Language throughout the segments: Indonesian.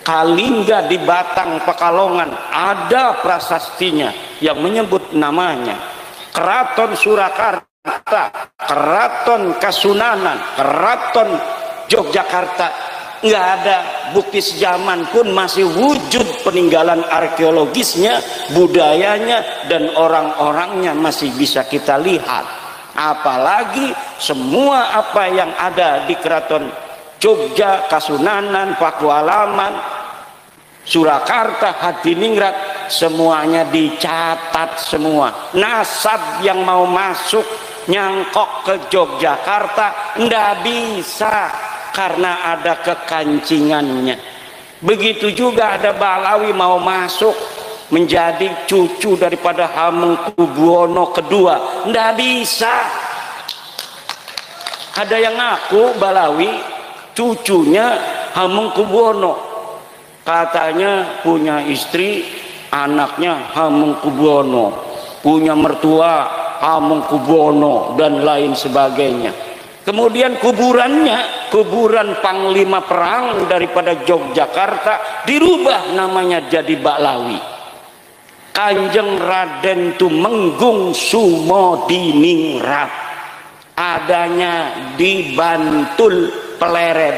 Kalingga di Batang Pekalongan ada prasastinya yang menyebut namanya. Keraton Surakarta, Keraton Kasunanan, Keraton Yogyakarta, nggak ada bukti sejaman pun masih wujud peninggalan arkeologisnya, budayanya, dan orang-orangnya masih bisa kita lihat. Apalagi semua apa yang ada di Keraton Jogja, Kasunanan, Pakualaman, Surakarta, Hadiningrat, semuanya dicatat semua. Nasab yang mau masuk nyangkok ke Yogyakarta ndak bisa karena ada kekancingannya. Begitu juga ada Balawi mau masuk menjadi cucu daripada Hamengkubuwono II, ndak bisa. Ada yang ngaku Balawi cucunya Hamengkubuwono, katanya punya istri anaknya Hamengkubuwono, punya mertua Hamengkubuwono, dan lain sebagainya. Kemudian kuburannya, kuburan panglima perang daripada Yogyakarta, dirubah namanya jadi Balawi. Kanjeng Raden Tumenggung Sumodiningrat adanya di Bantul Pleret.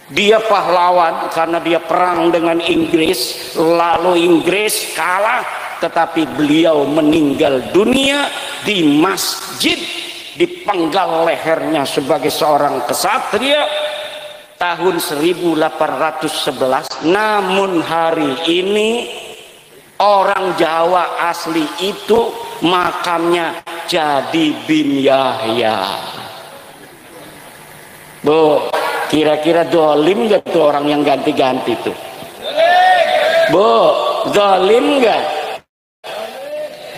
Dia pahlawan karena dia perang dengan Inggris, lalu Inggris kalah, tetapi beliau meninggal dunia di masjid, dipenggal lehernya sebagai seorang kesatria tahun 1811. Namun hari ini orang Jawa asli itu makamnya jadi bin Yahya. Bu, kira-kira dolim gak tuh orang yang ganti-ganti tuh? Bu, dolim gak?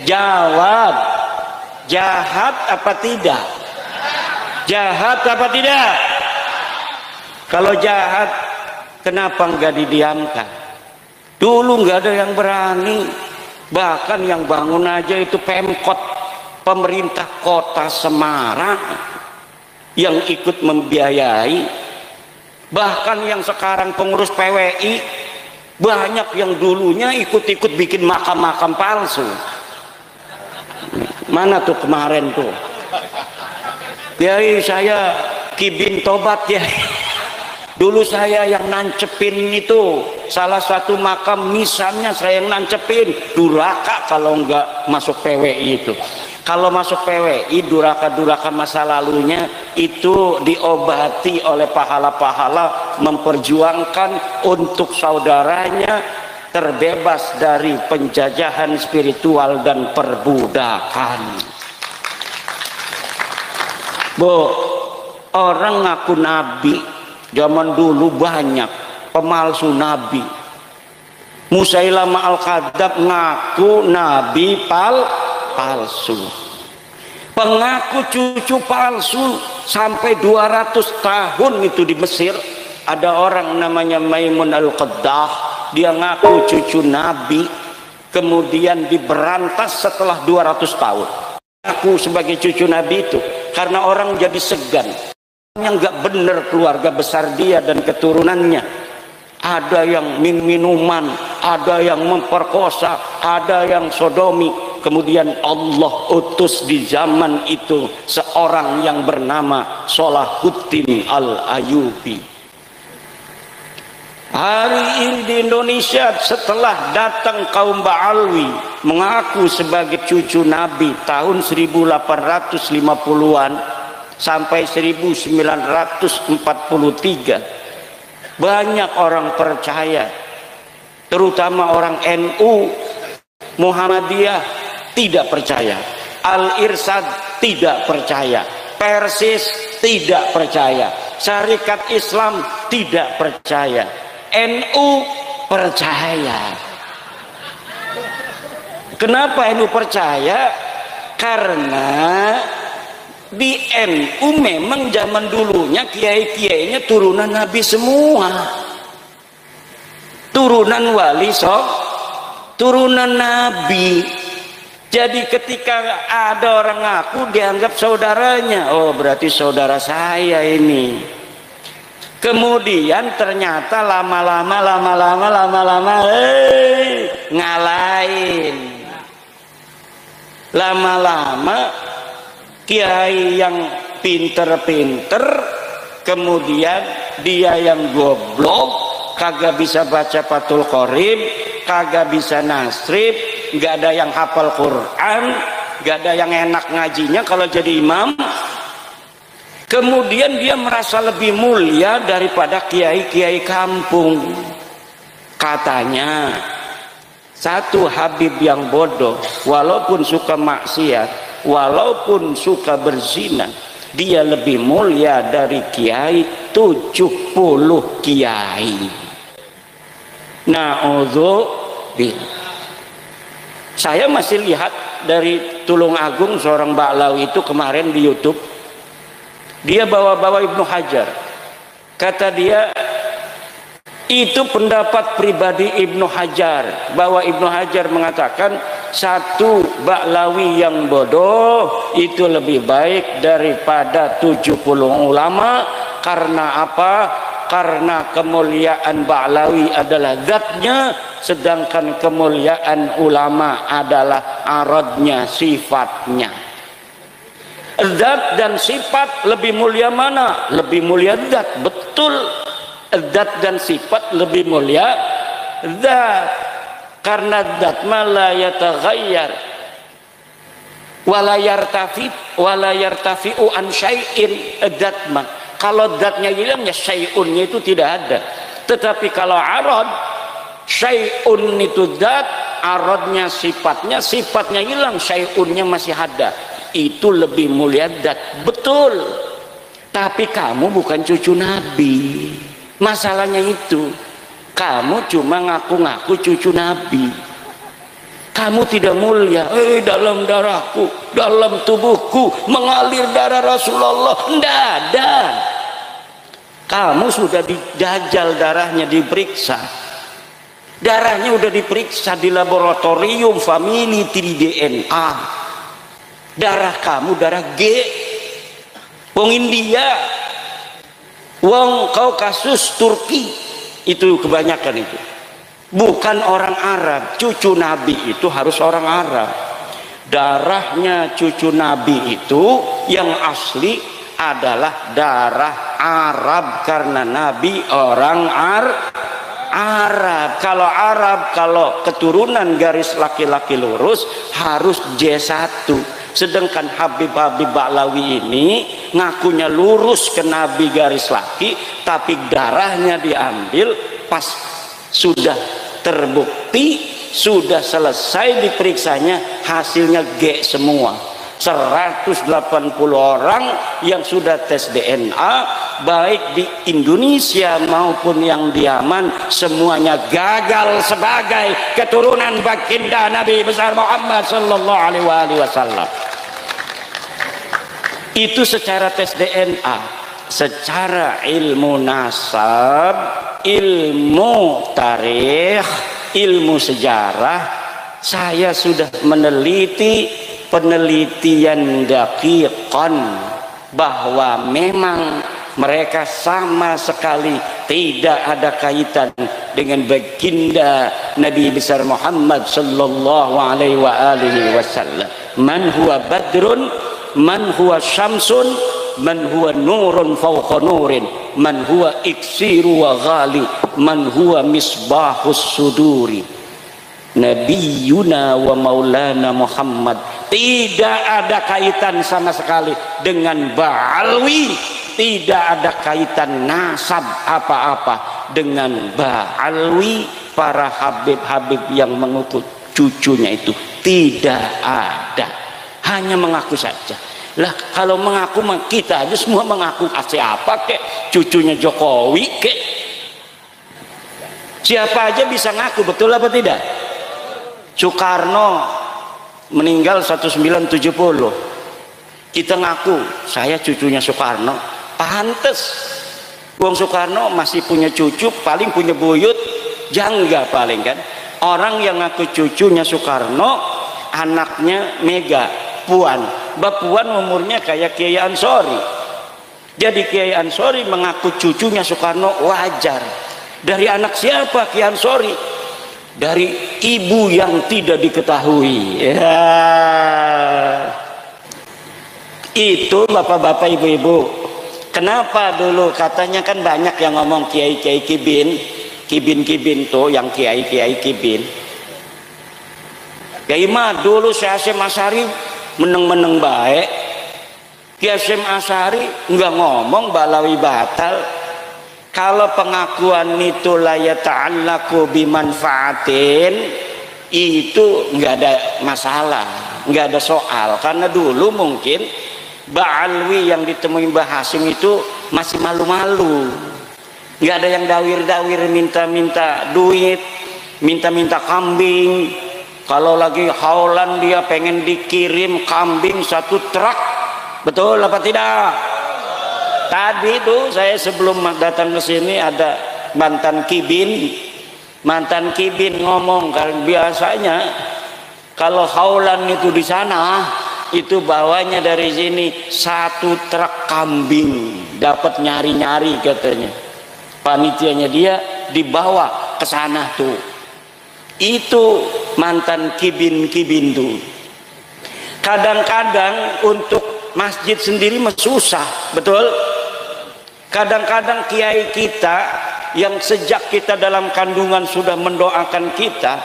Jawab, jahat apa tidak? Jahat apa tidak? Kalau jahat, kenapa nggak didiamkan? Dulu nggak ada yang berani, bahkan yang bangun aja itu Pemkot, pemerintah kota Semarang yang ikut membiayai. Bahkan yang sekarang pengurus PWI banyak yang dulunya ikut-ikut bikin makam-makam palsu. Mana tuh kemarin tuh Kiai saya Kibin Tobat ya, dulu saya yang nancepin itu salah satu makam misalnya, saya yang nancepin. Duraka kalau nggak masuk PWI itu. Kalau masuk PWI, duraka-duraka masa lalunya itu diobati oleh pahala-pahala memperjuangkan untuk saudaranya terbebas dari penjajahan spiritual dan perbudakan. Bu, orang ngaku nabi zaman dulu banyak, pemalsu nabi. Musailamah Al-Kadzab ngaku nabi palsu, pengaku cucu palsu sampai 200 tahun itu di Mesir. Ada orang namanya Maimun Al-Qaddah, dia ngaku cucu nabi, kemudian diberantas setelah 200 tahun. Aku sebagai cucu nabi itu karena orang jadi segan, yang nggak bener keluarga besar dia dan keturunannya. Ada yang minuman, ada yang memperkosa, ada yang sodomi. Kemudian Allah utus di zaman itu seorang yang bernama Salahuddin Al-Ayyubi. Hari ini di Indonesia setelah datang kaum Ba'alwi mengaku sebagai cucu Nabi tahun 1850-an sampai 1943, banyak orang percaya, terutama orang NU, Muhammadiyah tidak percaya, Al-Irsyad tidak percaya, Persis tidak percaya, Syarikat Islam tidak percaya, NU percaya. Kenapa NU percaya? Karena di NU memang zaman dulunya kiai-kiainya turunan Nabi semua, turunan wali turunan Nabi. Jadi ketika ada orang ngaku dianggap saudaranya, oh berarti saudara saya ini. Kemudian ternyata lama-lama ngalahin. Lama-lama kiai yang pinter-pinter, kemudian dia yang goblok, kagak bisa baca Fathul Qorib, kagak bisa nasrib, nggak ada yang hafal Quran, nggak ada yang enak ngajinya kalau jadi imam. Kemudian dia merasa lebih mulia daripada kiai-kiai kampung. Katanya satu Habib yang bodoh, walaupun suka maksiat, walaupun suka berzina, dia lebih mulia dari kiai 70 kiai. Na'udzubillah. Saya masih lihat dari Tulungagung seorang Ba'lawi itu kemarin di YouTube. Dia bawa-bawa Ibnu Hajar. Kata dia, itu pendapat pribadi Ibnu Hajar, bahwa Ibnu Hajar mengatakan satu Ba'lawi yang bodoh itu lebih baik daripada 70 ulama. Karena apa? Karena kemuliaan Ba'lawi adalah zatnya, sedangkan kemuliaan ulama adalah aradnya, sifatnya. Zat dan sifat lebih mulia mana? Lebih mulia zat, betul. Zat dan sifat lebih mulia zat, karena zat ma la yataghayyar wala yartafi'u an syai'in. Zat ma, kalau zatnya hilang ya syai'unnya itu tidak ada. Tetapi kalau arad, syai'un itu zat, aradnya sifatnya hilang, syai'unnya masih ada. Itu lebih mulia zat, betul. Tapi kamu bukan cucu Nabi. Masalahnya itu, kamu cuma ngaku-ngaku cucu Nabi. Kamu tidak mulia. Dalam darahku, dalam tubuhku mengalir darah Rasulullah. Tidak ada. Kamu sudah dijajal darahnya, diperiksa. Darahnya udah diperiksa di laboratorium family 3 DNA. Darah kamu darah G. Wong India, wong Kaukasus, Turki, itu kebanyakan itu. Bukan orang Arab. Cucu Nabi itu harus orang Arab. Darahnya cucu Nabi itu yang asli adalah darah Arab, karena Nabi orang Arab. Kalau Arab, kalau keturunan garis laki-laki lurus harus J1. Sedangkan Habib-Habib Ba'lawi ini ngakunya lurus ke Nabi garis laki, tapi darahnya diambil pas sudah terbukti, sudah selesai diperiksanya, hasilnya G semua. 180 orang yang sudah tes DNA, baik di Indonesia maupun yang di Yaman, semuanya gagal sebagai keturunan baginda Nabi besar Muhammad sallallahu alaihi wasallam. Itu secara tes DNA. Secara ilmu nasab, ilmu tarikh, ilmu sejarah, saya sudah meneliti penelitian daqiqan bahwa memang mereka sama sekali tidak ada kaitan dengan baginda Nabi besar Muhammad sallallahu alaihi wasallam. Man huwa badrun, man huwa syamsun, man huwa nurun fawqa nurin, man huwa iksiru wa ghali, man huwa misbahus suduri. Nabiyuna wa maulana Muhammad tidak ada kaitan sama sekali dengan Ba'alwi, tidak ada kaitan nasab apa-apa dengan Ba'alwi. Para habib-habib yang mengukur cucunya itu tidak ada, hanya mengaku saja. Lah kalau mengaku kita aja semua mengaku, siapa kek cucunya Jokowi kek, siapa aja bisa ngaku, betul apa tidak? Soekarno meninggal 1970, kita ngaku saya cucunya Soekarno, pantes. Wong Soekarno masih punya cucu, paling punya buyut jangga paling kan. Orang yang ngaku cucunya Soekarno, anaknya Mega, Puan. Mbak Puan umurnya kayak Kiai Ansori. Jadi Kiai Ansori mengaku cucunya Soekarno wajar. Dari anak siapa Kiai Ansori? Dari ibu yang tidak diketahui. Ya. Itu bapak-bapak ibu-ibu. Kenapa dulu katanya kan banyak yang ngomong kiai-kiai kibin tuh yang kiai-kiai kibin. Kiai mah dulu Syekh Hasyim Asy'ari meneng-meneng baik. Kiai Hasyim Asy'ari enggak ngomong balawi batal. Kalau pengakuan itu la yata'allaku bimanfaatin, itu enggak ada masalah, enggak ada soal. Karena dulu mungkin Ba'alwi yang ditemui Mbah Hasyim itu masih malu-malu, nggak ada yang dawir-dawir minta-minta duit, minta-minta kambing. Kalau lagi haulan dia pengen dikirim kambing 1 truk, betul apa tidak? Tadi tuh saya sebelum datang ke sini ada mantan kibin ngomong, kan biasanya kalau haulan itu di sana itu bawanya dari sini 1 truk kambing, dapat nyari-nyari katanya. Panitianya dia dibawa ke sana tuh. Itu mantan kibin tuh. Kadang-kadang untuk masjid sendiri susah, betul? Kadang-kadang kiai kita yang sejak kita dalam kandungan sudah mendoakan kita,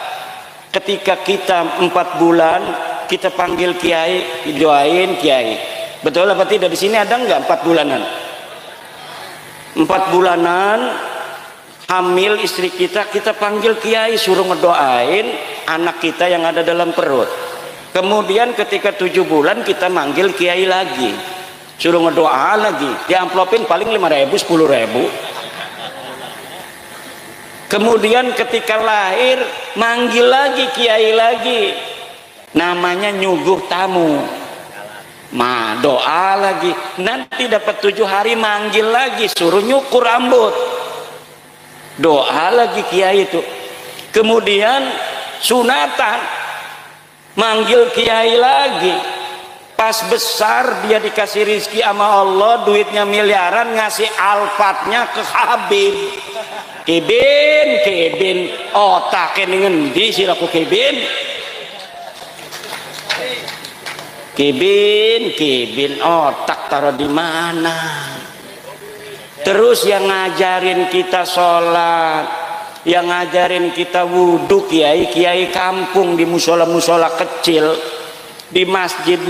ketika kita 4 bulan kita panggil kiai, doain kiai. Betul apa tidak? Di sini ada nggak 4 bulanan? 4 bulanan hamil istri kita panggil kiai, suruh ngedoain anak kita yang ada dalam perut. Kemudian ketika 7 bulan kita manggil kiai lagi, suruh ngedoa lagi. Diamplopin paling 5.000, 10.000. Kemudian ketika lahir manggil lagi kiai lagi, namanya nyuguh tamu, doa lagi. Nanti dapat 7 hari manggil lagi, suruh nyukur rambut, doa lagi kiai itu. Kemudian sunatan manggil kiai lagi. Pas besar dia dikasih rizki sama Allah, duitnya miliaran, ngasih alfatnya ke Habib. Kibin otaknya ngendi sih aku Kibin otak taruh di mana? Terus yang ngajarin kita sholat, yang ngajarin kita wudhu, kiai kampung di musola kecil, di masjid.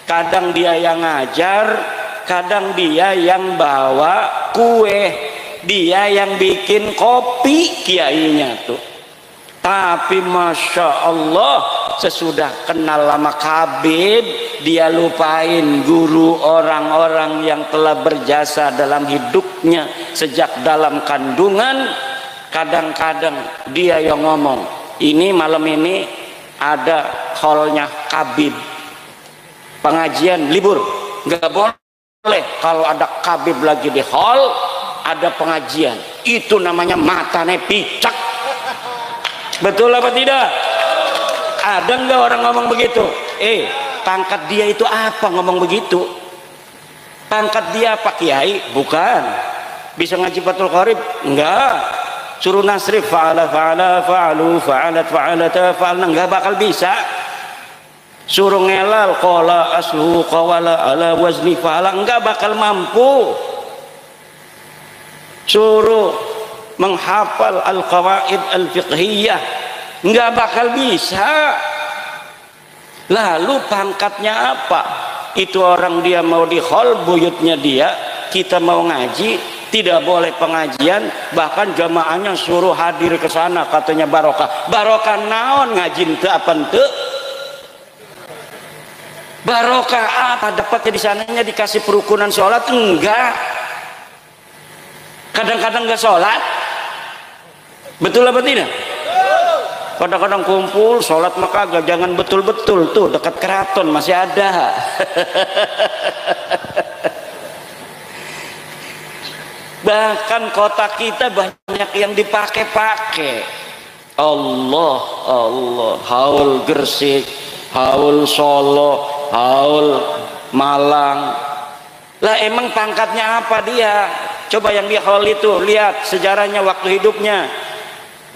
Kadang dia yang ngajar, kadang dia yang bawa kue, dia yang bikin kopi kiainya tuh. Tapi Masya Allah, sesudah kenal lama Habib, dia lupain guru, orang-orang yang telah berjasa dalam hidupnya sejak dalam kandungan. Kadang-kadang dia yang ngomong, ini malam ini ada hallnya Habib, pengajian libur, nggak boleh kalau ada Habib lagi di hall ada pengajian, itu namanya matane picak. Betul apa tidak? Ada nggak orang ngomong begitu? Pangkat dia itu apa ngomong begitu? Pangkat dia apa kiai? Bukan. Bisa ngaji Fathul Qorib? Enggak. Suruh nasrif fa'ala fa'alu fa'alna, enggak bakal bisa. Suruh ngelal qala asluhu qawala ala wazni fa'ala, enggak bakal mampu. Suruh menghafal al-qawaid al-fiqhiyah, nggak bakal bisa. Lalu pangkatnya apa? Itu orang dia mau di hall buyutnya dia, kita mau ngaji, tidak boleh pengajian, bahkan jamaahnya suruh hadir ke sana, katanya barokah. Barokah naon ngaji teu apa teu? Barokah apa dapatnya di sananya? Dikasih perukunan sholat? Enggak. Kadang-kadang nggak sholat. Betul apa tidak? Kadang-kadang kumpul sholat maka agak, jangan betul-betul tuh dekat keraton masih ada. Bahkan kota kita banyak yang dipakai-pakai. Allah, haul Gresik, haul Solo, haul Malang, Lah emang pangkatnya apa dia? Coba yang di hall itu lihat sejarahnya waktu hidupnya.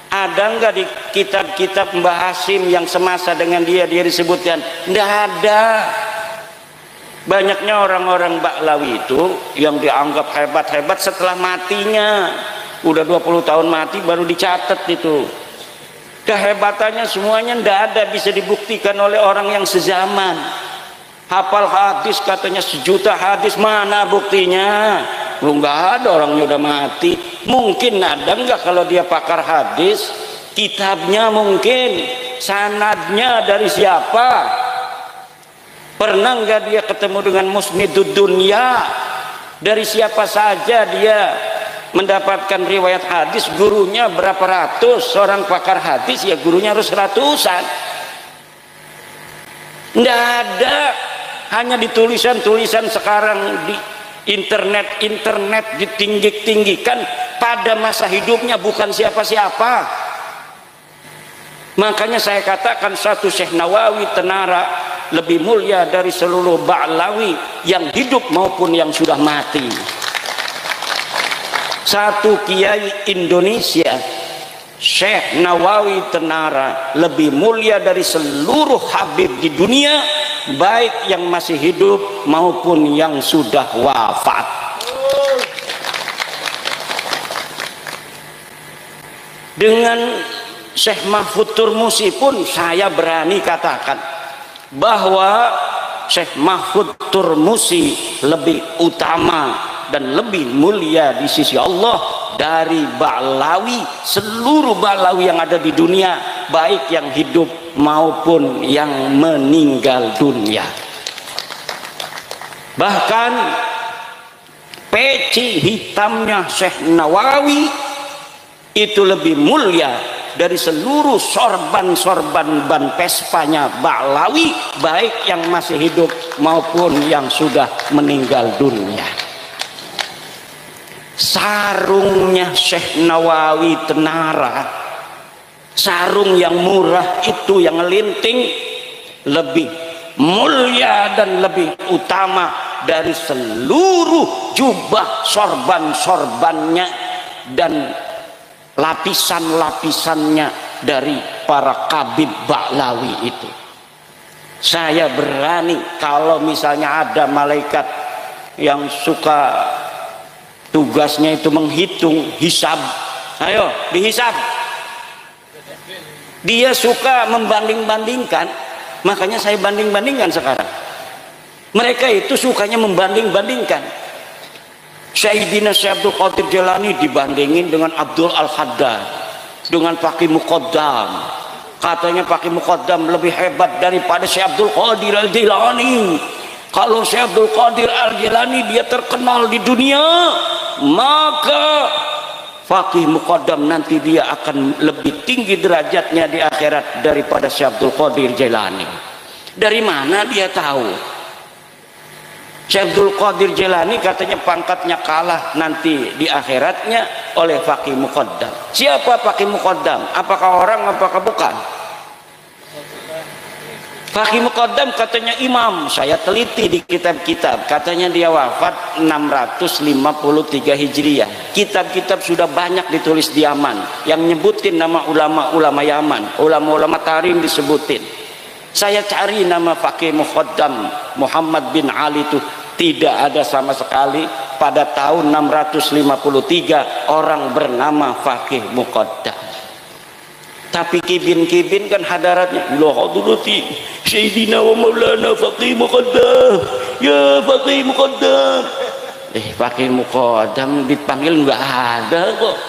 Ada enggak di kitab-kitab Mbah Hasim yang semasa dengan dia disebutkan? Enggak ada. Banyaknya orang-orang Ba'lawi itu yang dianggap hebat-hebat setelah matinya. Udah 20 tahun mati baru dicatat itu. Kehebatannya semuanya enggak ada bisa dibuktikan oleh orang yang sezaman. Hafal hadis katanya 1 juta hadis, mana buktinya? Lu nggak ada, orangnya udah mati. Mungkin ada nggak kalau dia pakar hadis? Kitabnya mungkin, sanadnya dari siapa? Pernah nggak dia ketemu dengan musnidud dunya? Dari siapa saja dia mendapatkan riwayat hadis? Gurunya berapa ratus? Seorang pakar hadis ya gurunya harus ratusan. Nggak ada. Hanya di tulisan-tulisan sekarang di internet ditinggi-tinggikan, pada masa hidupnya bukan siapa-siapa. Makanya saya katakan satu Syekh Nawawi Tenara lebih mulia dari seluruh Ba'lawi yang hidup maupun yang sudah mati. Satu kiai Indonesia Syekh Nawawi Tenara lebih mulia dari seluruh habib di dunia, baik yang masih hidup maupun yang sudah wafat. Dengan Syekh Mahfud Turmusi pun saya berani katakan bahwa Syekh Mahfud Turmusi lebih utama dan lebih mulia di sisi Allah dari Ba'lawi, seluruh Ba'lawi yang ada di dunia, baik yang hidup maupun yang meninggal dunia. Bahkan peci hitamnya Syekh Nawawi itu lebih mulia dari seluruh sorban-sorban ban Vespanya Ba'lawi, baik yang masih hidup maupun yang sudah meninggal dunia. Sarungnya Syekh Nawawi Tenara, sarung yang murah itu, yang linting, lebih mulia dan lebih utama dari seluruh jubah sorban-sorbannya dan lapisan-lapisannya dari para kabib Ba'lawi itu. Saya berani kalau misalnya ada malaikat yang suka tugasnya itu menghitung, hisab, ayo dihisab, dia suka membanding-bandingkan. Makanya saya banding-bandingkan sekarang. Mereka itu sukanya membanding-bandingkan. Sayyidina Syekh Abdul Qadir Jilani dibandingin dengan Abdul Al-Haddad, dengan Faqih Muqaddam. Katanya Faqih Muqaddam lebih hebat daripada Syekh Abdul Qadir Al-Jilani. Kalau Syekh Abdul Qadir Al-Jilani dia terkenal di dunia, maka Faqih Muqaddam nanti dia akan lebih tinggi derajatnya di akhirat daripada Syekh Abdul Qadir Jilani. Dari mana dia tahu? Syekh Abdul Qadir Jilani katanya pangkatnya kalah nanti di akhiratnya oleh Faqih Muqaddam. Siapa Faqih Muqaddam? Apakah orang, apakah bukan? Faqih Muqaddam katanya imam. Saya teliti di kitab-kitab, katanya dia wafat 653 Hijriah. Kitab-kitab sudah banyak ditulis di Yaman yang nyebutin nama ulama-ulama Yaman, ulama-ulama Tarim disebutin. Saya cari nama Faqih Muqaddam Muhammad bin Ali itu tidak ada sama sekali. Pada tahun 653 orang bernama Faqih Muqaddam. Tapi kibin-kibin kan hadaratnya, la hadrati Sayyidina wa Maulana Faqih Muqaddam, ya Faqih Muqaddam. Faqih Muqaddam dipanggil nggak ada kok.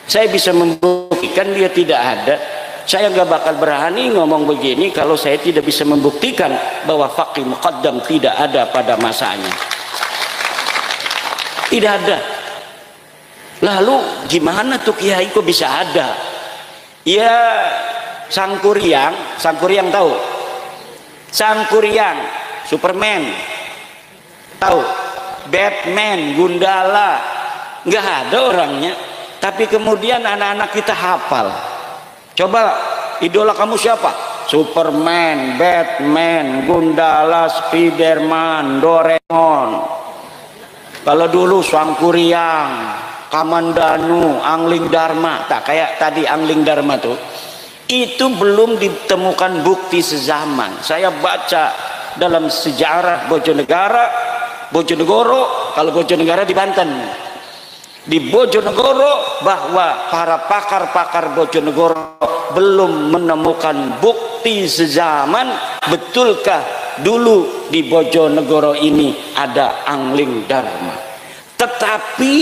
Saya bisa membuktikan dia tidak ada. Saya nggak bakal berani ngomong begini kalau saya tidak bisa membuktikan bahwa Faqih Muqaddam tidak ada pada masanya. Tidak ada. Lalu gimana tuh kiai kok bisa ada? Ya Sangkuriang tahu? Sangkuriang, Superman, tahu? Batman, Gundala, nggak ada orangnya. Tapi kemudian anak-anak kita hafal. Coba idola kamu siapa? Superman, Batman, Gundala, Spiderman, Doraemon. Kalau dulu Sangkuriang, Kamandanu, Angling Dharma, tak kayak tadi Angling Dharma tuh, itu belum ditemukan bukti sezaman. Saya baca dalam sejarah Bojonegoro, kalau Bojonegoro di Banten, di Bojonegoro, bahwa para pakar-pakar Bojonegoro belum menemukan bukti sezaman. Betulkah dulu di Bojonegoro ini ada Angling Dharma? Tetapi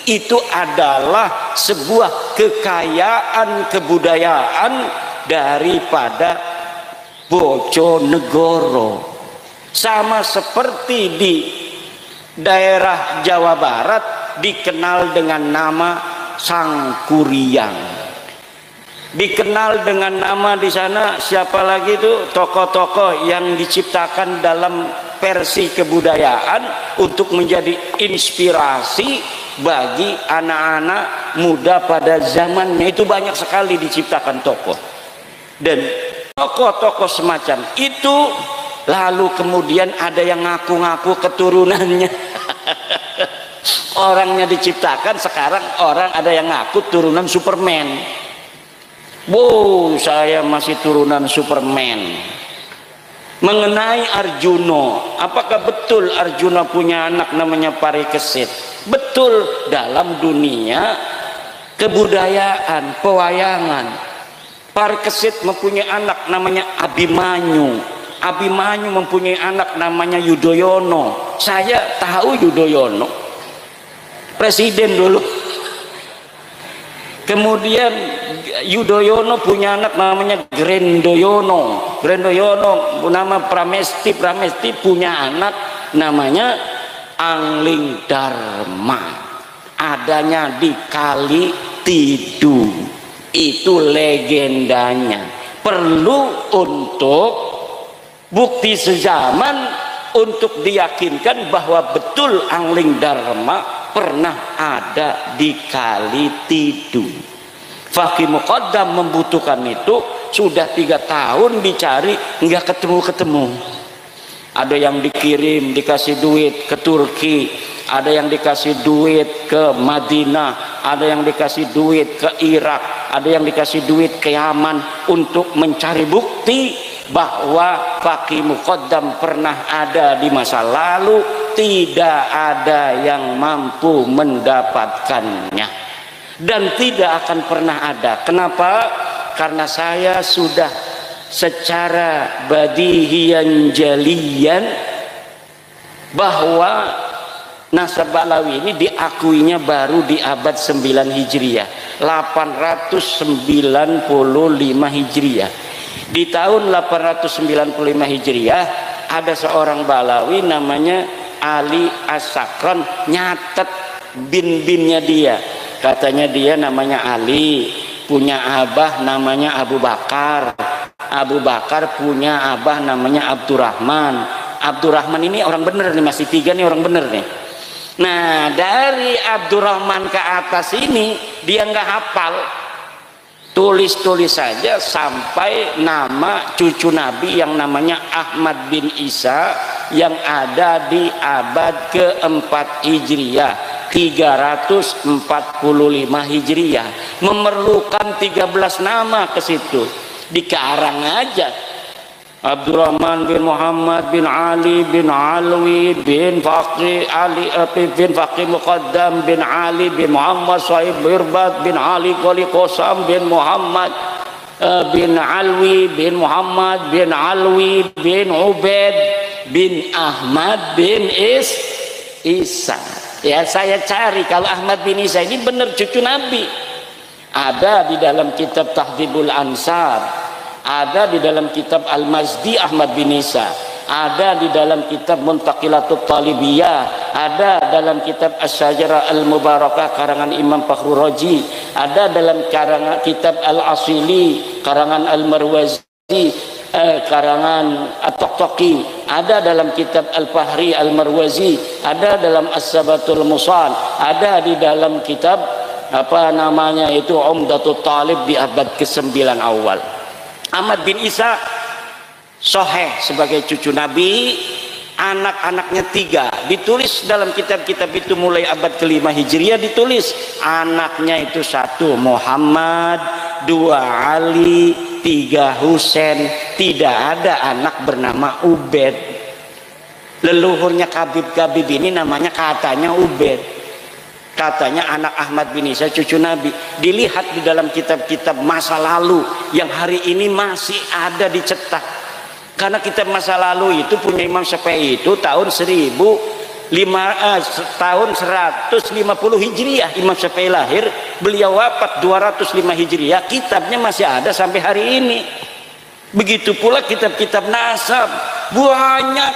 itu adalah sebuah kekayaan kebudayaan daripada Bojonegoro. Sama seperti di daerah Jawa Barat dikenal dengan nama Sangkuriang, dikenal dengan nama di sana siapa lagi itu tokoh-tokoh yang diciptakan dalam versi kebudayaan untuk menjadi inspirasi bagi anak-anak muda pada zamannya. Itu banyak sekali diciptakan tokoh, dan tokoh-tokoh semacam itu lalu kemudian ada yang ngaku-ngaku keturunannya. Orangnya diciptakan, sekarang orang ada yang ngaku turunan Superman. Wow, saya masih turunan Superman. Mengenai Arjuno, apakah betul Arjuna punya anak namanya Parikesit? Betul, dalam dunia kebudayaan, pewayangan, Parikesit mempunyai anak namanya Abimanyu. Abimanyu mempunyai anak namanya Yudhoyono. Saya tahu Yudhoyono, presiden dulu. Kemudian Yudhoyono punya anak namanya Grendoyono. Grendoyono nama Pramesti. Pramesti punya anak namanya Angling Dharma. Adanya di Kali Tidu. Itu legendanya. Perlu untuk bukti sezaman untuk diyakinkan bahwa betul Angling Dharma pernah ada di Kali Tidu. Fakih Muqaddam membutuhkan itu sudah 3 tahun dicari, nggak ketemu-ketemu. Ada yang dikirim dikasih duit ke Turki, ada yang dikasih duit ke Madinah, ada yang dikasih duit ke Irak, ada yang dikasih duit ke Yaman untuk mencari bukti bahwa Fakih Muqaddam pernah ada di masa lalu. Tidak ada yang mampu mendapatkannya dan tidak akan pernah ada. Kenapa? Karena saya sudah secara badihian jalian bahwa nasab Ba'lawi ini diakuinya baru di abad 9 Hijriah, 895 Hijriah. Di tahun 895 Hijriah ada seorang Ba'lawi namanya Ali As-Sakran, nyatet bin-binnya dia. Katanya dia namanya Ali, punya abah namanya Abu Bakar. Abu Bakar punya abah namanya Abdurrahman. Abdurrahman ini orang bener nih, masih 3 nih orang bener nih. Nah, dari Abdurrahman ke atas ini dia nggak hafal. Tulis-tulis saja sampai nama cucu Nabi yang namanya Ahmad bin Isa yang ada di abad keempat Hijriah, 345 Hijriah. Memerlukan 13 nama ke situ, dikarang aja. Abdurrahman bin Muhammad bin Ali bin Alwi bin Faqih Ali bin Faqih Muqaddam bin Ali bin Muhammad Sahib Birbat bin Ali Qali Qosam bin Muhammad bin Alwi bin Muhammad bin Alwi bin Ubaid bin Ahmad bin Isa. Ya, saya cari kalau Ahmad bin Isa ini benar cucu Nabi. Ada di dalam kitab Tahdhibul Ansar, ada di dalam kitab Al-Mazdi Ahmad bin Isa, ada di dalam kitab Muntaqilatut Talibiyah, ada dalam kitab Asy-Syajarah Al-Mubarakah karangan Imam Fakhrur Razi, ada dalam karangan kitab Al-Asili karangan Al-Marwazi karangan At-Taqtaqi, ada dalam kitab Al-Fahri Al-Marwazi, ada dalam As-Sabatul Musal, ada di dalam kitab apa namanya itu Umdatut Talib di abad ke-9 awal. Ahmad bin Isa sahih sebagai cucu Nabi, anak-anaknya 3, ditulis dalam kitab-kitab itu mulai abad ke-5 Hijriah, ditulis anaknya itu 1 Muhammad, 2 Ali, 3 Husain. Tidak ada anak bernama Ubed. Leluhurnya Khabib ini namanya katanya Ubed, katanya anak Ahmad bin Isa cucu Nabi. Dilihat di dalam kitab-kitab masa lalu yang hari ini masih ada dicetak. Karena kitab masa lalu itu punya Imam Syafi'i itu tahun 150 Hijriah Imam Syafi'i lahir, beliau wafat 205 Hijriah, kitabnya masih ada sampai hari ini. Begitu pula kitab-kitab nasab, banyak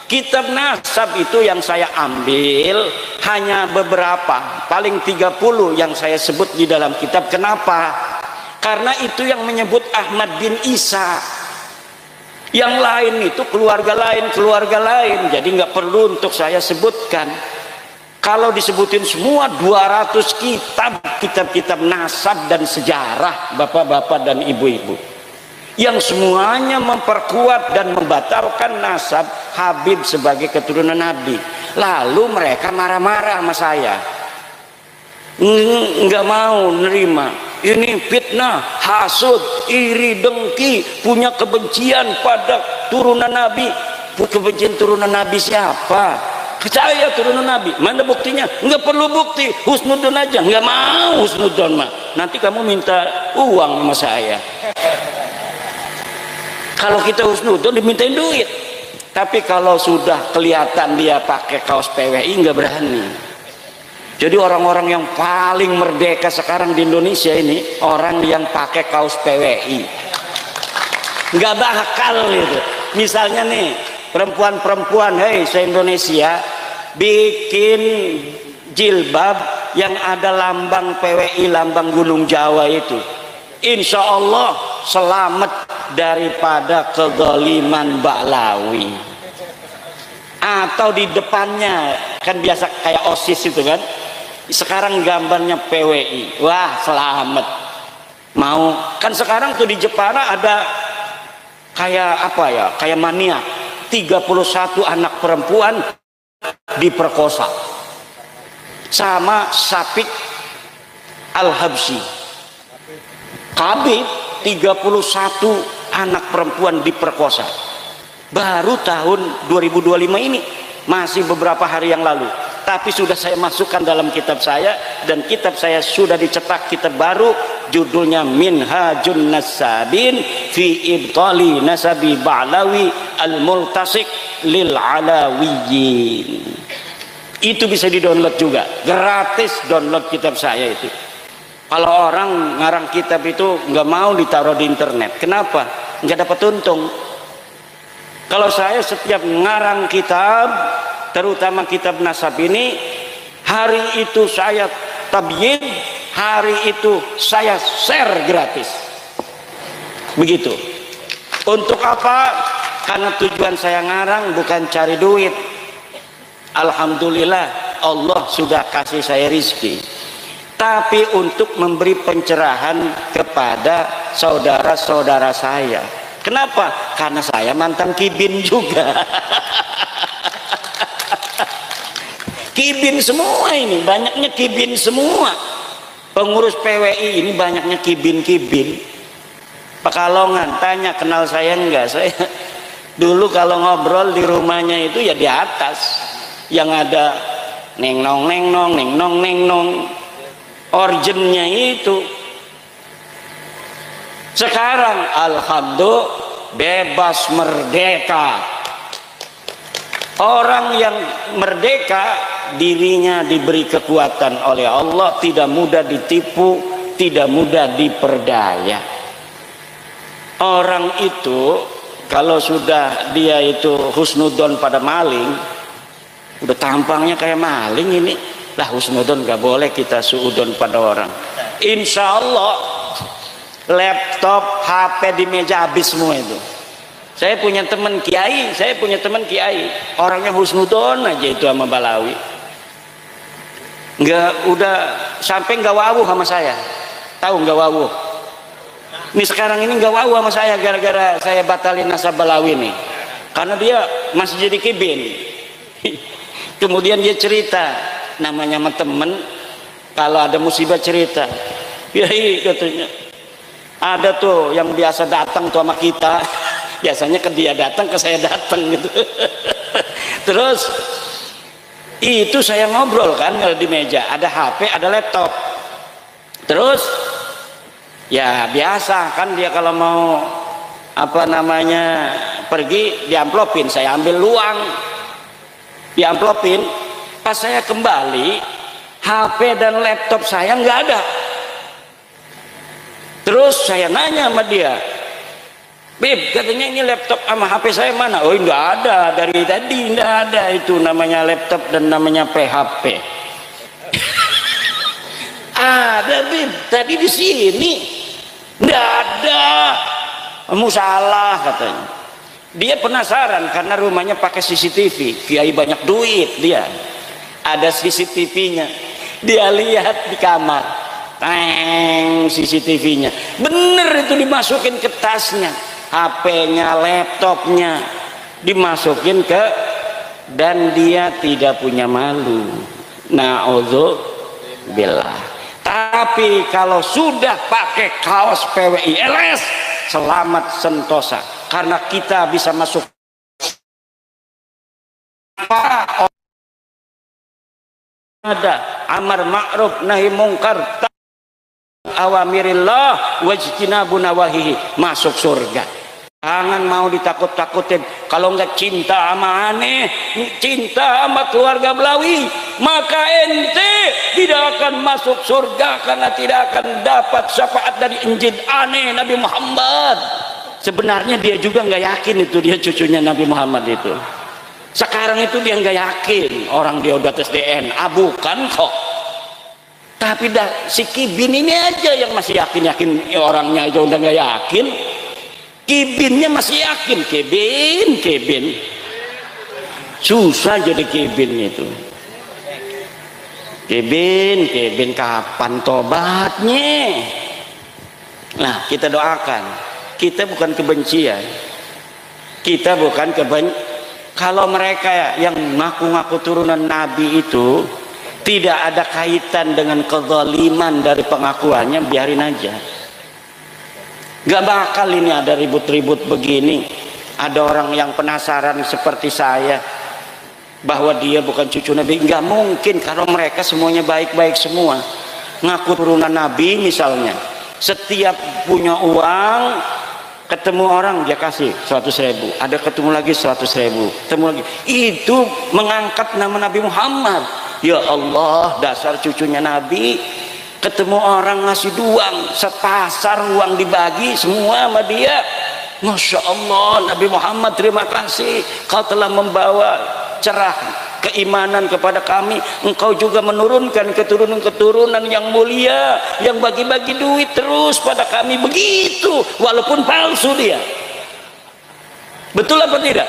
kitab nasab itu yang saya ambil hanya beberapa, paling 30 yang saya sebut di dalam kitab. Kenapa? Karena itu yang menyebut Ahmad bin Isa. Yang lain itu keluarga lain, jadi nggak perlu untuk saya sebutkan. Kalau disebutin semua 200 kitab nasab dan sejarah bapak-bapak dan ibu-ibu, yang semuanya memperkuat dan membatalkan nasab Habib sebagai keturunan Nabi. Lalu mereka marah-marah sama saya, nggak mau nerima. Ini fitnah, hasud, iri, dengki, punya kebencian pada turunan Nabi. Kebencian turunan Nabi siapa? Saya turunan Nabi. Mana buktinya? Nggak perlu bukti, husnudon aja. Nggak mau husnudon mah. Nanti kamu minta uang sama saya. Kalau kita husnudon dimintain duit. Tapi kalau sudah kelihatan dia pakai kaos PWI nggak berani. Jadi orang-orang yang paling merdeka sekarang di Indonesia ini orang yang pakai kaos PWI. Nggak bakal gitu. Misalnya nih perempuan-perempuan, hei se-Indonesia, bikin jilbab yang ada lambang PWI, lambang Gunung Jawa itu. Insya Allah selamat daripada kezaliman Ba'lawi. Atau di depannya kan biasa kayak OSIS itu kan, sekarang gambarnya PWI. Wah, selamat. Mau kan sekarang tuh di Jepara ada kayak apa ya, kayak maniak, 31 anak perempuan diperkosa sama Syafiq Al-Habsyi. Khabib 31 anak perempuan diperkosa baru tahun 2025 ini, masih beberapa hari yang lalu. Tapi sudah saya masukkan dalam kitab saya, dan kitab saya sudah dicetak kitab baru, judulnya Minhajun Nasabin fi Ibtali Nasabi Ba'lawi Al-Multasik Lil Alawiyin. Itu bisa di-download juga, gratis download kitab saya itu. Kalau orang ngarang kitab itu nggak mau ditaruh di internet, kenapa? Nggak dapat untung. Kalau saya setiap ngarang kitab, terutama kitab nasab ini, hari itu saya tabyin, hari itu saya share gratis. Begitu. Untuk apa? Karena tujuan saya ngarang bukan cari duit. Alhamdulillah Allah sudah kasih saya rizki, tapi untuk memberi pencerahan kepada saudara-saudara saya. Kenapa? Karena saya mantan kibin juga. Kibin semua ini, banyaknya kibin semua. Pengurus PWI ini banyaknya kibin-kibin. Pekalongan, tanya kenal saya enggak? Saya dulu kalau ngobrol di rumahnya itu ya di atas, yang ada neng nong neng nong neng nong neng nong, originnya itu. Sekarang alhamdulillah bebas merdeka. Orang yang merdeka, dirinya diberi kekuatan oleh Allah, tidak mudah ditipu, tidak mudah diperdaya. Orang itu kalau sudah dia itu husnudon pada maling, udah tampangnya kayak maling ini, lah husnudon gak boleh kita suudon pada orang. Insya Allah laptop, HP di meja habis semua itu. Saya punya teman kiai, orangnya husnudon aja itu sama Balawi. Nggak, udah sampai nggak wawuh sama saya. Tahu nggak wawuh? Ini sekarang ini nggak wawuh sama saya gara-gara saya batalin nasab Balawi nih. karena dia masih jadi kibin. Kemudian dia cerita, namanya sama temen, kalau ada musibah cerita, Kiai katanya, ada tuh yang biasa datang tuh sama kita, biasanya ke dia datang, ke saya datang gitu. Terus itu saya ngobrol kan kalau di meja, ada HP, ada laptop. Terus ya biasa kan dia kalau mau apa namanya pergi diamplopin, saya ambil uang, diamplopin. Pas saya kembali, HP dan laptop saya nggak ada. Terus saya nanya sama dia, Bib, katanya ini laptop sama HP saya mana? Oh, enggak ada, dari tadi enggak ada, itu namanya laptop dan namanya PHP. Ada, Bib, tadi di sini enggak ada. Kamu salah katanya. Dia penasaran karena rumahnya pakai CCTV, Kiai banyak duit dia. Ada CCTV-nya. Dia lihat di kamar. Teng, CCTV-nya. Bener itu dimasukin ke tasnya. HP-nya, laptopnya dimasukin ke, dan dia tidak punya malu. Na'udzubillah. Tapi kalau sudah pakai kaos PWI LS, selamat sentosa, karena kita bisa masuk ada amar ma'ruf nahi mungkar awamirillah wajtinabu nawahihi, masuk surga. Jangan mau ditakut-takutin. Kalau enggak cinta sama aneh, cinta sama keluarga Belawi, maka ente tidak akan masuk surga, karena tidak akan dapat syafaat dari Injil aneh Nabi Muhammad. Sebenarnya dia juga nggak yakin itu dia cucunya Nabi Muhammad itu. Sekarang itu dia nggak yakin orang dia udah tes DNA, bukan kok. Tapi si Kibin ini aja yang masih yakin orangnya aja udah nggak yakin. Kibinnya masih yakin. Kibin susah jadi Kibin itu. Kibin kapan tobatnya? Nah, kita doakan. Kita bukan kebencian. Kita bukan kalau mereka yang ngaku-ngaku turunan Nabi itu tidak ada kaitan dengan kezaliman dari pengakuannya, biarin aja. Gak bakal ini ada ribut-ribut begini. Ada orang yang penasaran seperti saya bahwa dia bukan cucu Nabi. Gak mungkin, kalau mereka semuanya baik-baik semua. Ngaku turunan Nabi misalnya, setiap punya uang, ketemu orang dia kasih 100.000, ada ketemu lagi 100.000, ketemu lagi, itu mengangkat nama Nabi Muhammad. Ya Allah, dasar cucunya Nabi. Ketemu orang ngasih uang, sepasar uang dibagi semua sama dia. Masya Allah, Nabi Muhammad terima kasih, kau telah membawa cerah keimanan kepada kami. Engkau juga menurunkan keturunan-keturunan yang mulia, yang bagi-bagi duit terus pada kami. Begitu, walaupun palsu dia. Betul apa tidak?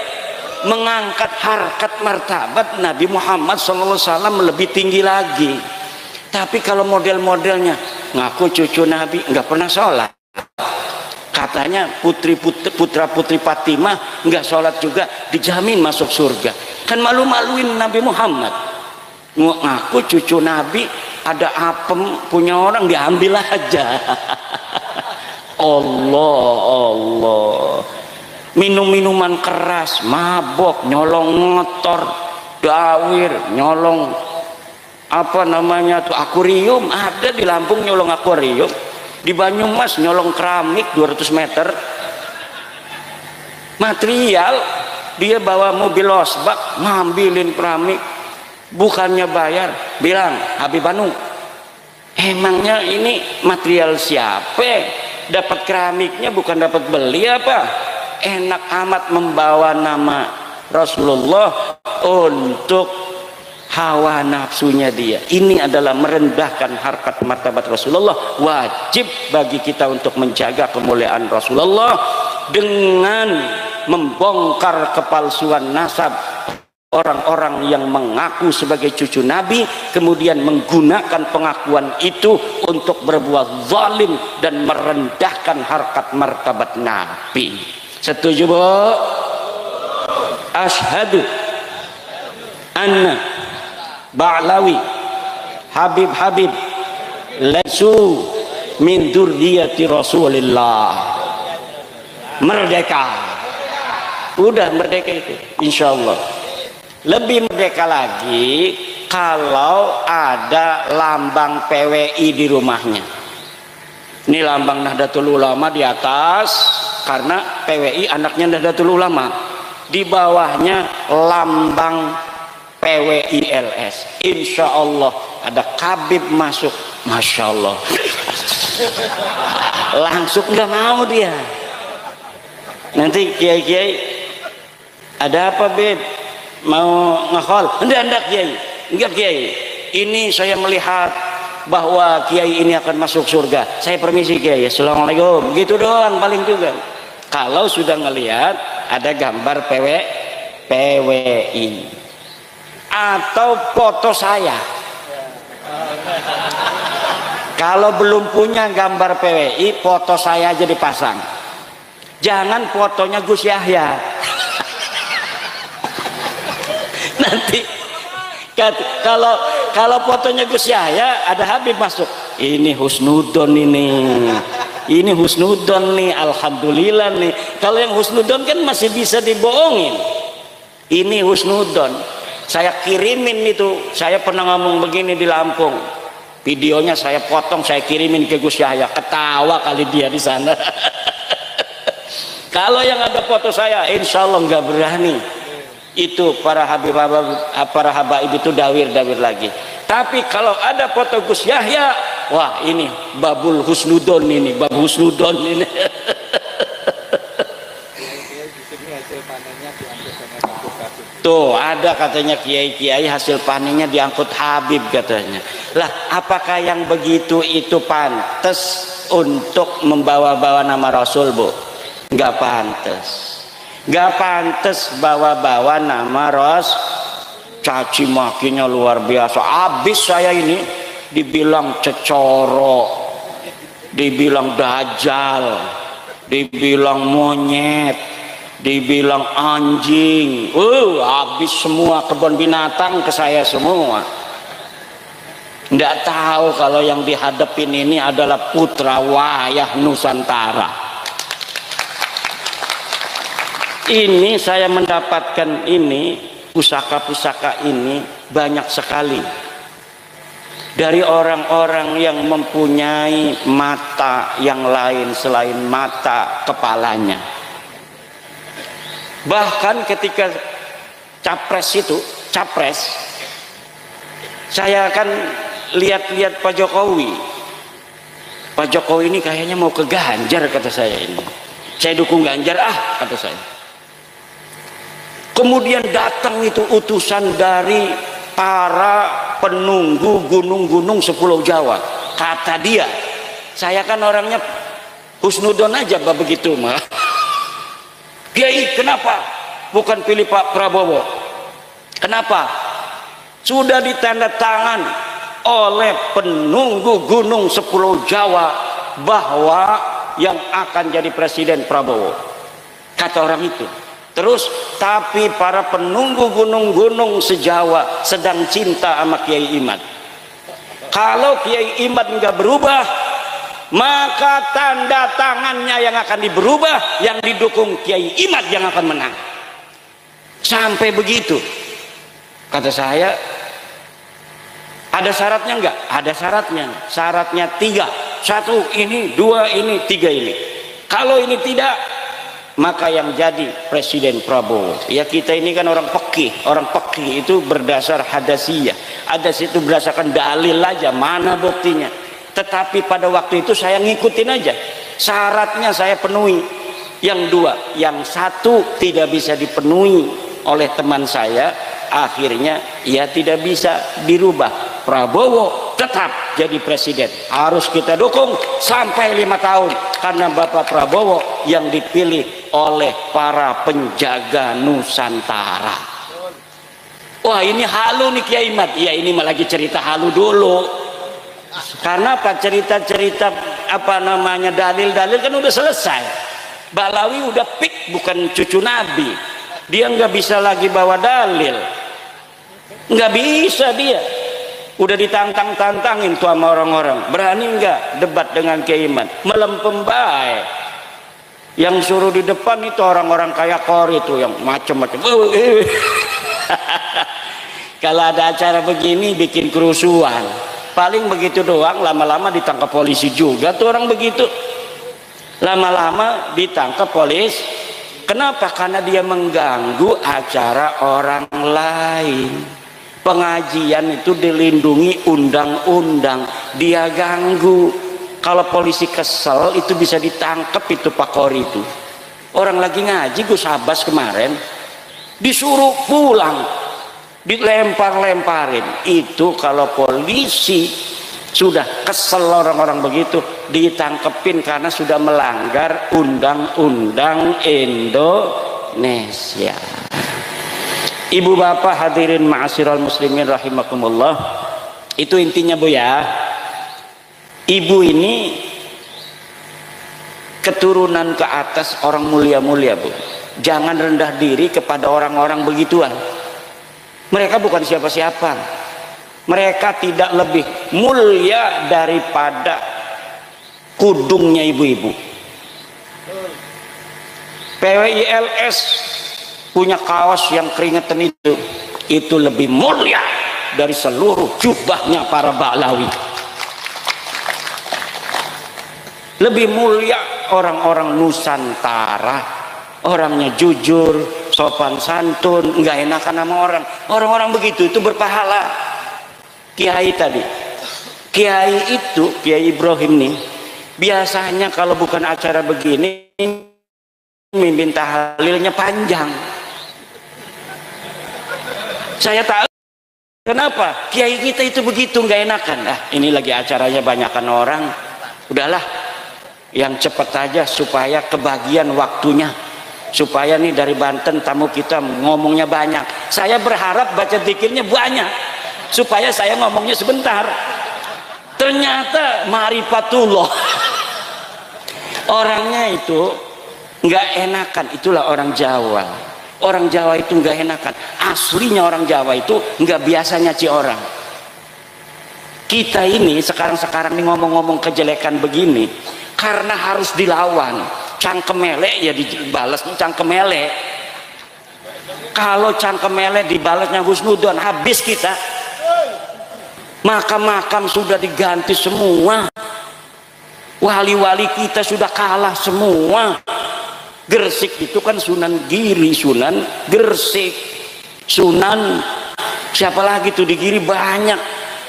Mengangkat harkat martabat Nabi Muhammad SAW lebih tinggi lagi. Tapi kalau model-modelnya ngaku cucu Nabi, nggak pernah sholat, katanya putra-putri Fatimah nggak sholat juga, dijamin masuk surga. Kan malu-maluin Nabi Muhammad. Ngaku cucu Nabi, ada apem punya orang diambil aja. Allah, minum-minuman keras, mabok, nyolong motor, dawir, nyolong apa namanya tuh akuarium. Ada di Lampung nyolong akuarium, di Banyumas nyolong keramik 200 meter material. Dia bawa mobil losbak ngambilin keramik, bukannya bayar, bilang Habib Banu, emangnya ini material siapa? Dapat keramiknya bukan dapat beli apa? Enak amat membawa nama Rasulullah untuk hawa nafsunya dia. Ini adalah merendahkan harkat martabat Rasulullah. Wajib bagi kita untuk menjaga kemuliaan Rasulullah dengan membongkar kepalsuan nasab orang-orang yang mengaku sebagai cucu Nabi, kemudian menggunakan pengakuan itu untuk berbuat zalim dan merendahkan harkat martabat Nabi. Setuju, Bu? Ashhadu anna Ba'lawi Habib laisu min dzurriyyati Rasulillah. Merdeka. Udah merdeka itu, insya Allah. Lebih merdeka lagi kalau ada lambang PWI di rumahnya. Ini lambang Nahdlatul Ulama di atas, karena PWI anaknya Nahdlatul Ulama. Di bawahnya lambang PWI LS. Insya Allah ada Habib masuk, masya Allah. Langsung nggak mau dia. Nanti kiai-kiai, ada apa Beb? Mau ngakol? Enggak kiai, enggak kiai. Ini saya melihat bahwa kiai ini akan masuk surga. Saya permisi kiai, assalamualaikum. Gitu doang paling juga. Kalau sudah ngelihat ada gambar PWI atau foto saya. Kalau belum punya gambar PWI, foto saya aja dipasang. Jangan fotonya Gus Yahya. Nanti kalau fotonya Gus Yahya ada Habib masuk, ini husnudon ini husnudon nih, alhamdulillah nih. Kalau yang husnudon kan masih bisa dibohongin, ini husnudon. Saya kirimin itu, saya pernah ngomong begini di Lampung, videonya saya potong, saya kirimin ke Gus Yahya, ketawa kali dia di sana. Kalau yang ada foto saya, insya Allah nggak berani. Itu para habaib itu dawir lagi. Tapi kalau ada foto Gus Yahya, wah ini babul husnudon ini, bab husnudon ini. Tuh ada katanya kiai-kiai hasil panennya diangkut Habib katanya. Lah apakah yang begitu itu pantas untuk membawa-bawa nama Rasul, Bu? Nggak pantas. Nggak pantas bawa-bawa nama caci makinya luar biasa. Abis saya ini dibilang cecoro, dibilang dajjal, dibilang monyet, dibilang anjing. Habis semua kebun binatang ke saya semua. Nggak tahu kalau yang dihadapin ini adalah putra wayah Nusantara. Ini saya mendapatkan ini, pusaka-pusaka ini banyak sekali dari orang-orang yang mempunyai mata yang lain selain mata kepalanya. Bahkan ketika capres, saya akan lihat-lihat Pak Jokowi. Pak Jokowi ini kayaknya mau ke Ganjar, kata saya ini. Saya dukung Ganjar kata saya. Kemudian datang itu utusan dari para penunggu gunung-gunung sepulau Jawa. Kata dia, saya kan orangnya husnudon aja begitu mah. Kiai kenapa bukan pilih Pak Prabowo? Kenapa? Sudah ditanda tangan oleh penunggu gunung sepulau Jawa bahwa yang akan jadi presiden Prabowo. Kata orang itu. Terus tapi para penunggu gunung-gunung sejawa sedang cinta sama Kiai Imad. Kalau Kiai Imad nggak berubah, maka tanda tangannya yang akan diberubah, yang didukung Kiai Imad yang akan menang. Sampai begitu. Kata saya, ada syaratnya nggak? Ada syaratnya. Syaratnya 3. 1 ini, 2 ini, 3 ini. Kalau ini tidak, maka yang jadi presiden Prabowo. Ya kita ini kan orang pekih. Orang pekih itu berdasar hadasiyah. Hadas itu berdasarkan dalil aja, mana buktinya. Tetapi pada waktu itu saya ngikutin aja. Syaratnya saya penuhi. Yang 2, yang 1 tidak bisa dipenuhi oleh teman saya. Akhirnya ya tidak bisa dirubah. Prabowo tetap jadi presiden, harus kita dukung sampai 5 tahun karena Bapak Prabowo yang dipilih oleh para penjaga Nusantara. Wah ini halu nih Kiai Imad. Ya ini malah lagi cerita halu dulu. Karena apa? Cerita-cerita dalil-dalil kan udah selesai. Balawi udah pik, bukan cucu Nabi. dia nggak bisa lagi bawa dalil, nggak bisa dia. Udah ditantang-tantangin tuh sama orang-orang, berani nggak debat dengan Kiai Iman, melempem baik. Yang suruh di depan itu orang-orang kayak Kori itu yang macam-macam. Kalau ada acara begini bikin kerusuhan, paling begitu doang, lama-lama ditangkap polisi juga tuh orang begitu. Lama-lama ditangkap polisi. Kenapa? Karena dia mengganggu acara orang lain. Pengajian itu dilindungi undang-undang, dia ganggu. Kalau polisi kesel itu bisa ditangkap itu Pak Kori itu. Orang lagi ngaji Gus Abbas kemarin disuruh pulang, dilempar-lemparin. Itu kalau polisi sudah kesel orang-orang begitu ditangkepin karena sudah melanggar undang-undang Indonesia. Ibu bapak hadirin ma'asyiral muslimin rahimakumullah, itu intinya Bu ya. Ibu ini keturunan ke atas orang mulia-mulia Bu. Jangan rendah diri kepada orang-orang begituan. Mereka bukan siapa-siapa. Mereka tidak lebih mulia daripada kudungnya ibu-ibu. PWILS punya kaos yang keringetan itu lebih mulia dari seluruh jubahnya para Ba'lawi. Lebih mulia orang-orang Nusantara, orangnya jujur, sopan santun, nggak enakan sama orang-orang begitu itu berpahala. Kiai tadi, Kiai itu Kiai Ibrahim nih biasanya kalau bukan acara begini mimpin tahlilnya panjang. Saya tahu kenapa Kiai kita itu begitu nggak enakan. Ini lagi acaranya banyakan orang, udahlah yang cepat aja supaya kebagian waktunya, supaya nih dari Banten tamu kita ngomongnya banyak. Saya berharap baca zikirnya banyak supaya saya ngomongnya sebentar. Ternyata ma'rifatullah orangnya itu nggak enakan. Itulah orang Jawa. Orang Jawa itu nggak enakan. Aslinya orang Jawa itu nggak biasa nyaci orang. Kita ini sekarang nih ngomong-ngomong kejelekan begini karena harus dilawan. Cangkem elek ya dibalas cangkem elek. Kalau cangkem elek dibalasnya husnudon, habis kita. Makam-makam sudah diganti semua, wali-wali kita sudah kalah semua. Gresik itu kan Sunan Giri, Sunan Gresik, Sunan siapa lagi tuh di Giri banyak.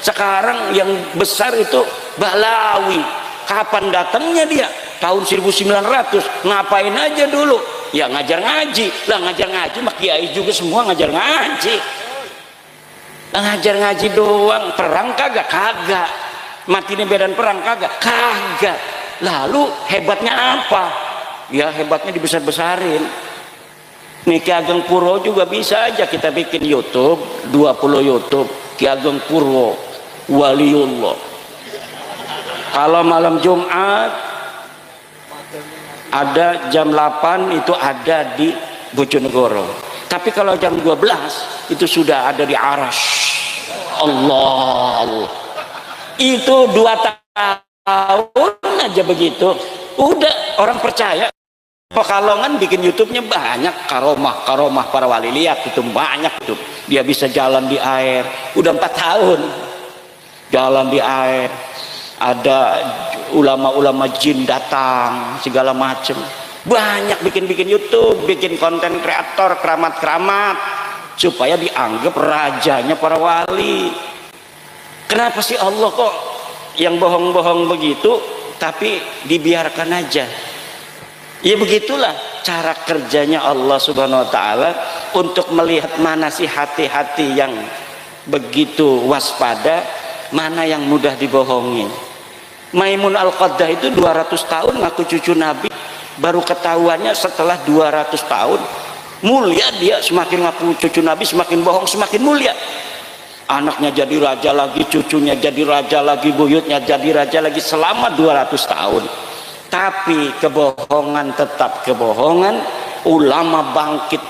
Sekarang yang besar itu Ba'lawi. Kapan datangnya dia? Tahun 1900. Ngapain aja dulu? Ya ngajar ngaji. Lah ngajar ngaji mak kiai juga semua ngajar ngaji. Lah ngajar ngaji doang. Perang kagak? Kagak. Mati di medan perang kagak? Kagak. Lalu hebatnya apa? Ya hebatnya dibesar-besarin. Nih Ki Ageng Purwo juga bisa aja kita bikin YouTube, 20 YouTube Ki Ageng Purwo Waliullah. Kalau malam Jumat ada jam 8 itu ada di Bojonegoro. Tapi kalau jam 12 itu sudah ada di Arash. Allah. Itu 2 tahun aja begitu. Udah orang percaya. Pekalongan bikin YouTube-nya banyak, karomah para wali, lihat itu banyak itu. Dia bisa jalan di air. Udah 4 tahun jalan di air. Ada ulama-ulama jin datang segala macem, banyak bikin YouTube, bikin konten kreator keramat-keramat supaya dianggap rajanya para wali. Kenapa sih Allah kok yang bohong-bohong begitu tapi dibiarkan aja? Ya begitulah cara kerjanya Allah Subhanahu wa taala untuk melihat mana sih hati-hati yang begitu waspada, mana yang mudah dibohongin. Maimun Al-Qaddah itu 200 tahun ngaku cucu Nabi, baru ketahuannya setelah 200 tahun. Mulia dia, semakin ngaku cucu Nabi semakin bohong semakin mulia. Anaknya jadi raja lagi, cucunya jadi raja lagi, buyutnya jadi raja lagi selama 200 tahun. Tapi kebohongan tetap kebohongan. Ulama bangkit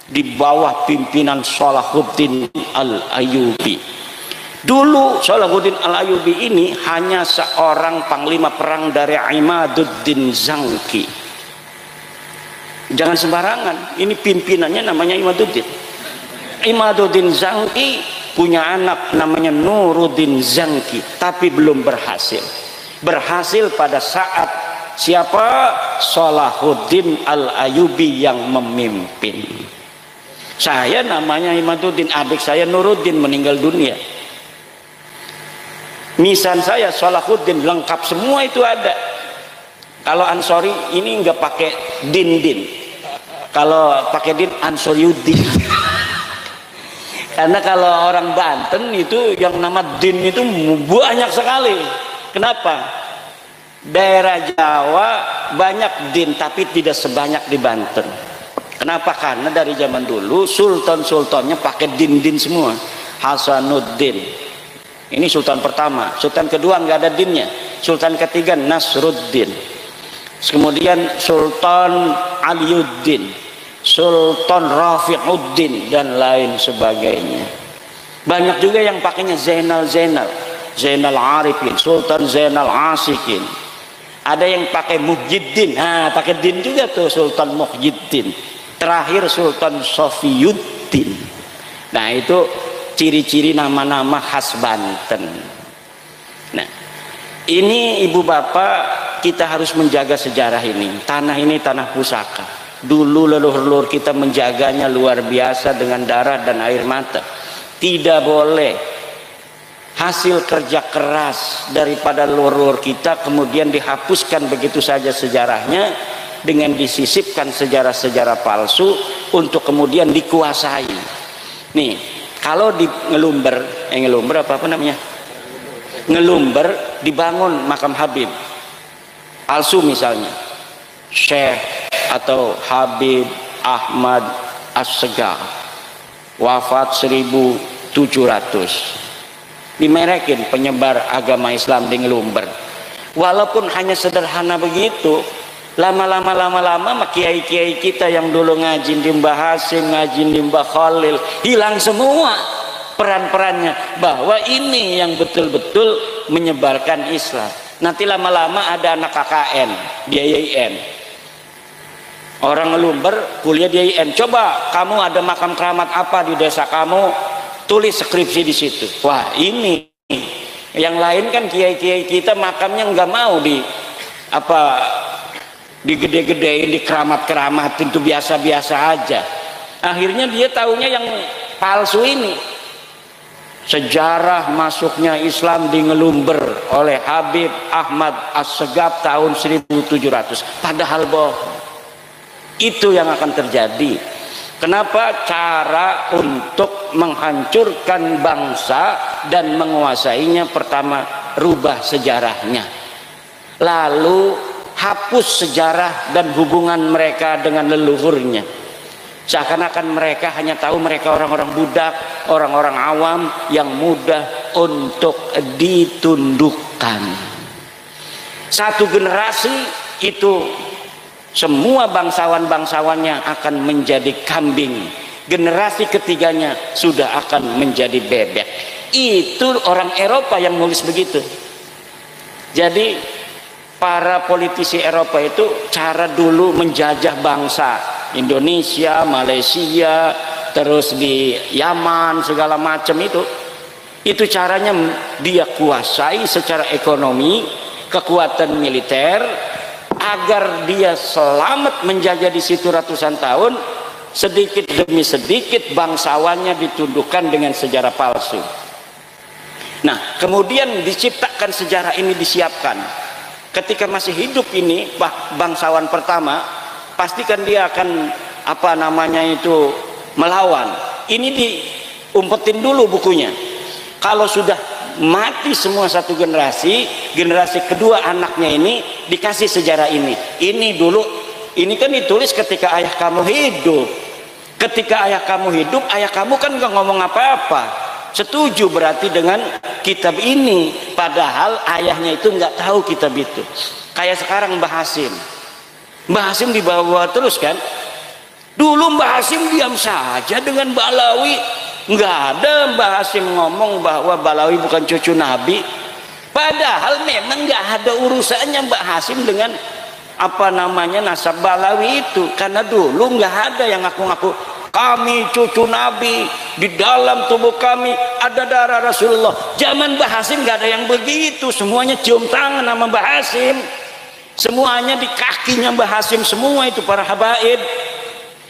di bawah pimpinan Salahuddin Al-Ayyubi. Dulu Salahuddin Al-Ayyubi ini hanya seorang panglima perang dari Imaduddin Zangki. Jangan sembarangan, ini pimpinannya namanya Imaduddin. Imaduddin Zangki punya anak namanya Nuruddin Zangki, tapi belum berhasil. Berhasil pada saat siapa? Salahuddin Al-Ayyubi yang memimpin. Saya namanya Imaduddin, adik saya Nuruddin meninggal dunia. Nisan saya Salahuddin, lengkap semua itu ada. Kalau Ansori ini nggak pakai din. Kalau pakai din Ansoriuddin. Karena kalau orang Banten itu yang nama din itu banyak sekali. Kenapa? Daerah Jawa banyak din tapi tidak sebanyak di Banten. Kenapa? Karena dari zaman dulu sultan-sultannya pakai din semua. Hasanuddin, ini sultan pertama. Sultan kedua nggak ada dinnya. Sultan ketiga Nasruddin. Kemudian Sultan Aliuddin, Sultan Rafiuddin, dan lain sebagainya. Banyak juga yang pakainya Zainal Arifin, Sultan Zainal Asikin. Ada yang pakai Muhyiddin, pakai din juga tuh, Sultan Muhyiddin. Terakhir Sultan Sofiyuddin. Nah, itu ciri-ciri nama-nama khas Banten. Nah, ini ibu bapak, kita harus menjaga sejarah ini. Tanah ini tanah pusaka. Dulu leluhur kita menjaganya luar biasa dengan darah dan air mata. Tidak boleh hasil kerja keras daripada leluhur kita kemudian dihapuskan begitu saja sejarahnya dengan disisipkan sejarah-sejarah palsu untuk kemudian dikuasai. Nih, kalau di Ngelumber apa namanya? Ngelumber dibangun makam Habib palsu misalnya, Syekh atau Habib Ahmad As-Segar wafat 1700, dimerekin penyebar agama Islam di Ngelumber. Walaupun hanya sederhana begitu, lama-lama kiai-kiai kita yang dulu ngaji di Mbah Hasim, ngaji di Mbah Khalil, hilang semua peran-perannya, bahwa ini yang betul-betul menyebarkan Islam. Nanti lama-lama ada anak KKN di IAIN, orang Ngelumber kuliah di IAIN, coba kamu ada makam keramat apa di desa kamu, tulis skripsi di situ. Wah, ini yang lain kan kiai-kiai kita makamnya nggak mau digede-gedein, di keramat-keramatin, itu biasa-biasa aja. Akhirnya dia taunya yang palsu ini. Sejarah masuknya Islam di Ngelumber oleh Habib Ahmad As-Segaf tahun 1700, padahal bohong. Itu yang akan terjadi. Kenapa? Cara untuk menghancurkan bangsa dan menguasainya, pertama rubah sejarahnya, lalu hapus sejarah dan hubungan mereka dengan leluhurnya. Seakan-akan mereka hanya tahu mereka orang-orang budak, orang-orang awam yang mudah untuk ditundukkan. Satu generasi itu semua bangsawan-bangsawannya akan menjadi kambing. Generasi ketiganya sudah akan menjadi bebek. Itu orang Eropa yang nulis begitu. Jadi para politisi Eropa itu cara dulu menjajah bangsa Indonesia, Malaysia, terus di Yaman, segala macam itu caranya dia kuasai secara ekonomi, kekuatan militer, agar dia selamat menjajah di situ ratusan tahun. Sedikit demi sedikit bangsawannya ditundukkan dengan sejarah palsu. Nah, kemudian diciptakan sejarah ini, disiapkan. Ketika masih hidup ini bangsawan pertama, pastikan dia akan melawan. Ini diumpetin dulu bukunya. Kalau sudah mati semua satu generasi, generasi kedua anaknya ini dikasih sejarah ini. Ini kan ditulis ketika ayah kamu hidup. Ketika ayah kamu hidup, ayah kamu kan nggak ngomong apa-apa. Setuju berarti dengan kitab ini, padahal ayahnya itu nggak tahu kitab itu. Kayak sekarang Mbah Hasim dibawa-bawa terus kan. Dulu Mbah Hasim diam saja dengan Balawi, nggak ada Mbah Hasim ngomong bahwa Balawi bukan cucu Nabi. Padahal memang nggak ada urusannya Mbah Hasim dengan apa namanya nasab Balawi itu, karena dulu nggak ada yang ngaku-ngaku kami cucu Nabi, di dalam tubuh kami ada darah Rasulullah. Zaman Mbah Hasim nggak ada yang begitu, semuanya cium tangan sama Mbah Hasim, semuanya di kakinya Mbah Hasim semua itu para habaib.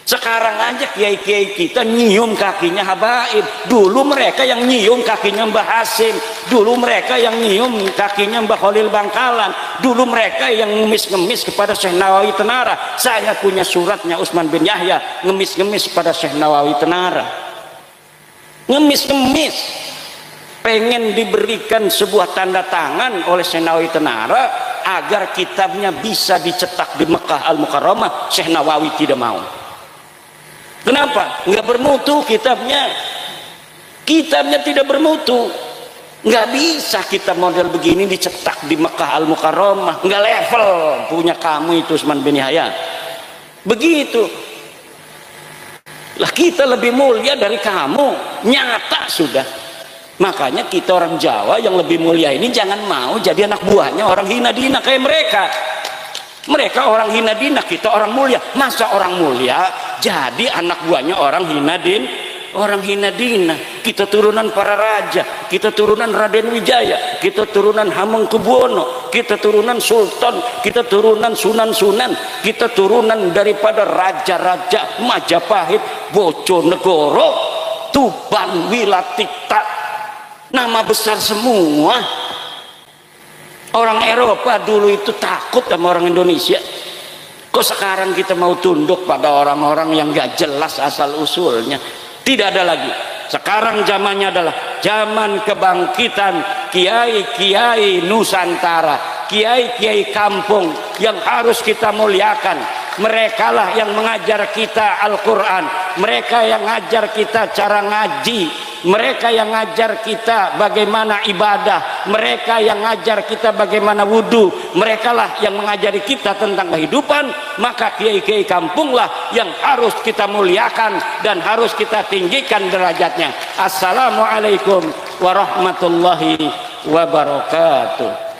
Sekarang aja kiai-kiai kita nyium kakinya habaib. Dulu mereka yang nyium kakinya Mbah Hasim, dulu mereka yang nyium kakinya Mbah Khalil Bangkalan, dulu mereka yang ngemis-ngemis kepada Syekh Nawawi Tenara. Saya punya suratnya Utsman bin Yahya ngemis-ngemis pada Syekh Nawawi Tenara, ngemis-ngemis pengen diberikan sebuah tanda tangan oleh Syekh Nawawi Tenara agar kitabnya bisa dicetak di Mekah Al-Mukarramah. Syekh Nawawi tidak mau. Kenapa? Nggak bermutu kitabnya. Kitabnya tidak bermutu. Nggak bisa kitab model begini dicetak di Mekah Al-Mukarramah. Nggak level punya kamu itu Utsman bin Yahya. Begitu. Lah kita lebih mulia dari kamu. Nyata sudah. Makanya kita orang Jawa yang lebih mulia ini jangan mau jadi anak buahnya orang hina dina kayak mereka. Mereka orang hina dina, kita orang mulia. Masa orang mulia jadi anak buahnya orang hina dina. Kita turunan para raja, kita turunan Raden Wijaya, kita turunan Hamengkubuwono, kita turunan sultan, kita turunan sunan-sunan, kita turunan daripada raja-raja Majapahit, Bojonegoro, Tuban, Wilatikta. Nama besar semua. Orang Eropa dulu itu takut sama orang Indonesia. Kok sekarang kita mau tunduk pada orang-orang yang gak jelas asal usulnya? Tidak ada lagi. Sekarang zamannya adalah zaman kebangkitan kiai-kiai Nusantara, kiai-kiai kampung yang harus kita muliakan. Mereka lah yang mengajar kita Al-Quran, mereka yang ngajar kita cara ngaji, mereka yang ngajar kita bagaimana ibadah, mereka yang ngajar kita bagaimana wudhu, mereka lah yang mengajari kita tentang kehidupan. Maka kiai-kiai kampung lah yang harus kita muliakan dan harus kita tinggikan derajatnya. Assalamualaikum warahmatullahi wabarakatuh.